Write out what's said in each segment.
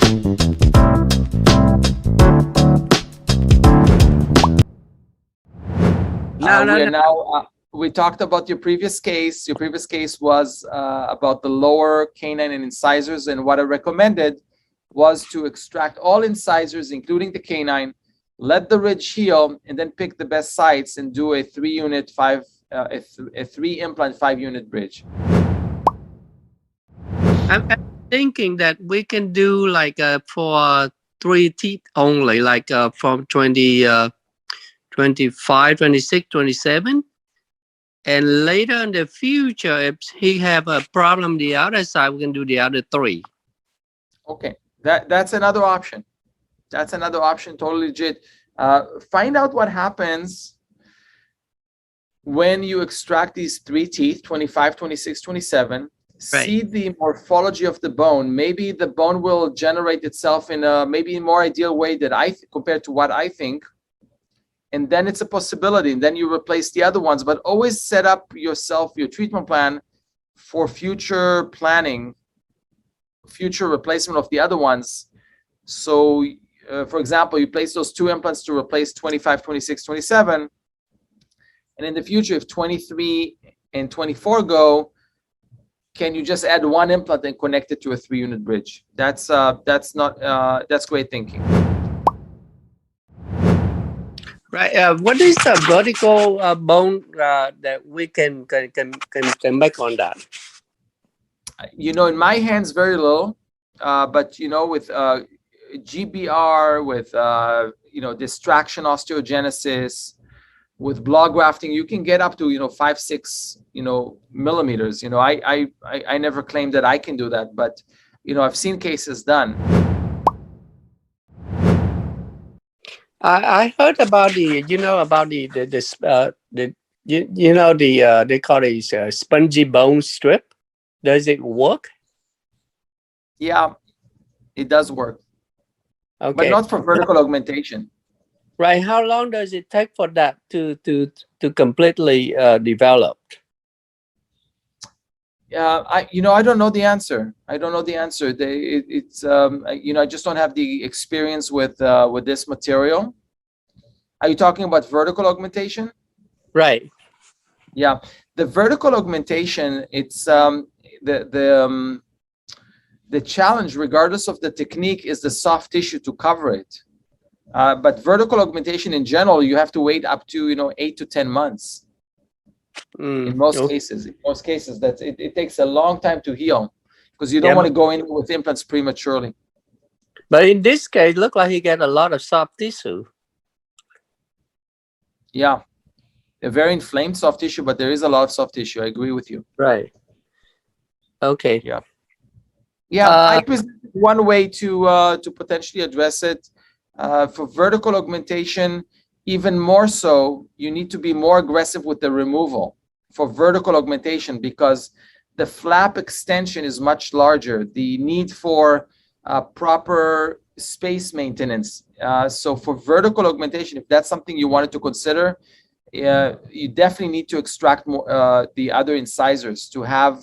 We talked about your previous case. Your previous case was about the lower canine and incisors, and what I recommended was to extract all incisors, including the canine, let the ridge heal, and then pick the best sites and do a 3-unit, a 3-implant, 5-unit bridge. I'm thinking that we can do like for 3 teeth only, like from 25, 26, 27. And later in the future, if he have a problem the other side, we can do the other 3. Okay, that's another option. That's another option, totally legit. Find out what happens when you extract these 3 teeth, 25, 26, 27. Right. See the morphology of the bone. Maybe the bone will generate itself in a maybe more ideal way that compared to what I think. And then it's a possibility. And then you replace the other ones. But always set up yourself, your treatment plan for future planning, future replacement of the other ones. So, for example, you place those 2 implants to replace 25, 26, 27. And in the future, if 23 and 24 go, can you just add 1 implant and connect it to a 3-unit bridge? That's great thinking. Right. What is the vertical bone that we can make on that? In my hands, very little. But with GBR, with distraction osteogenesis, with blood grafting, you can get up to 5, 6 millimeters. I never claimed that I can do that, but I've seen cases done. I heard about they call it spongy bone strip. Does it work? Yeah, it does work. Okay, but not for vertical augmentation. Right. How long does it take for that to completely develop? I don't know the answer. I just don't have the experience with this material. Are you talking about vertical augmentation? Right. Yeah, the vertical augmentation, it's the challenge, regardless of the technique, is the soft tissue to cover it. But vertical augmentation in general, you have to wait up to 8 to 10 months. In most cases, it takes a long time to heal, because you don't want to go in with implants prematurely. But in this case, it looked like he got a lot of soft tissue. Yeah, a very inflamed soft tissue, but there is a lot of soft tissue. I agree with you. Right. Okay. Yeah. I present one way to potentially address it. For vertical augmentation, even more so, you need to be more aggressive with the removal for vertical augmentation, because the flap extension is much larger. The need for proper space maintenance. So for vertical augmentation, if that's something you wanted to consider, you definitely need to extract more the other incisors to have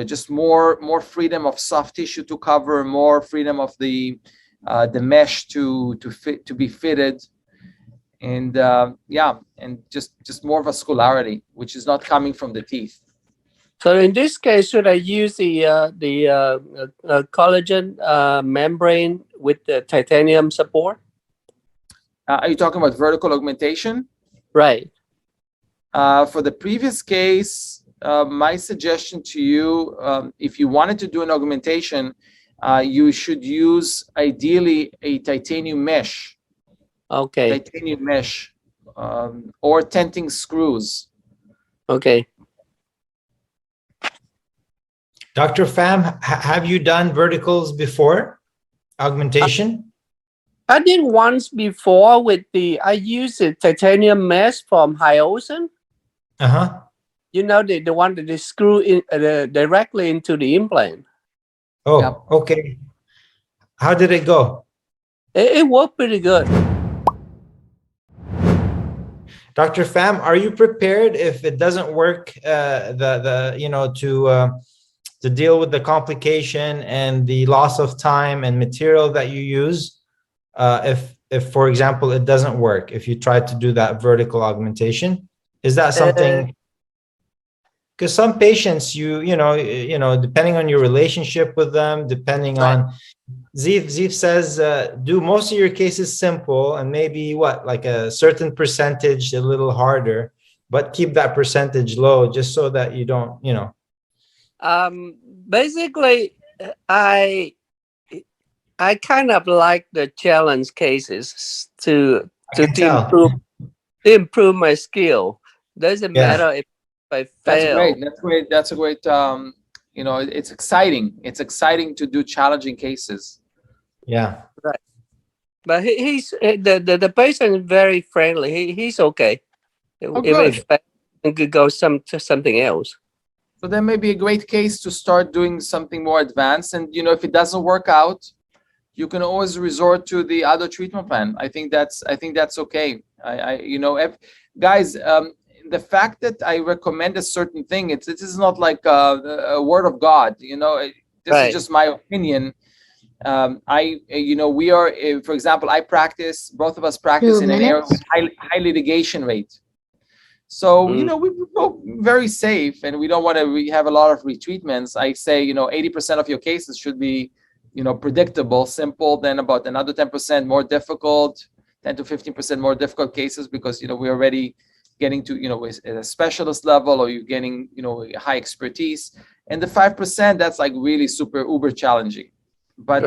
just more freedom of soft tissue to cover, more freedom of the mesh to be fitted, and and just more vascularity, which is not coming from the teeth. So in this case, should I use the collagen membrane with the titanium support? Are you talking about vertical augmentation? Right. For the previous case, my suggestion to you, if you wanted to do an augmentation, you should use ideally a titanium mesh. Okay. Titanium mesh, or tenting screws. Okay. Dr. Pham, have you done verticals before? Augmentation? I did once before I used the titanium mesh from Hyosin. Uh-huh. The one that they screw in directly into the implant. Oh, yep. Okay. How did it go? It worked pretty good. Dr. Pham, are you prepared if it doesn't work? To to deal with the complication and the loss of time and material that you use, if for example it doesn't work, if you try to do that vertical augmentation? Is that something? Because some patients, you know, depending on your relationship with them, depending on Ziv says, do most of your cases simple and maybe like a certain percentage a little harder, but keep that percentage low just so that you don't, you know. Basically, I kind of like the challenge cases to improve my skill. Doesn't matter if I fail. That's a great. You know, it's exciting. It's exciting to do challenging cases. Yeah. Right. But he's the person is very friendly. He's okay. If I could go to something else. So that may be a great case to start doing something more advanced. And, you know, if it doesn't work out, you can always resort to the other treatment plan. I think that's okay. You know, guys, the fact that I recommend a certain thing, it is not like a word of God. You know, this is just my opinion. You know, we are, for example, both of us practice in an area with high litigation rate. So, you know, we go very safe and we don't want to have a lot of retreatments. I say, you know, 80% of your cases should be, you know, predictable, simple, then about another 10% more difficult, 10 to 15% more difficult cases because, you know, we're already getting to, you know, at a specialist level or you're getting, you know, high expertise. And the 5%, that's like really super uber challenging. But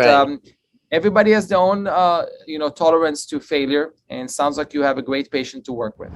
everybody has their own, you know, tolerance to failure, and sounds like you have a great patient to work with.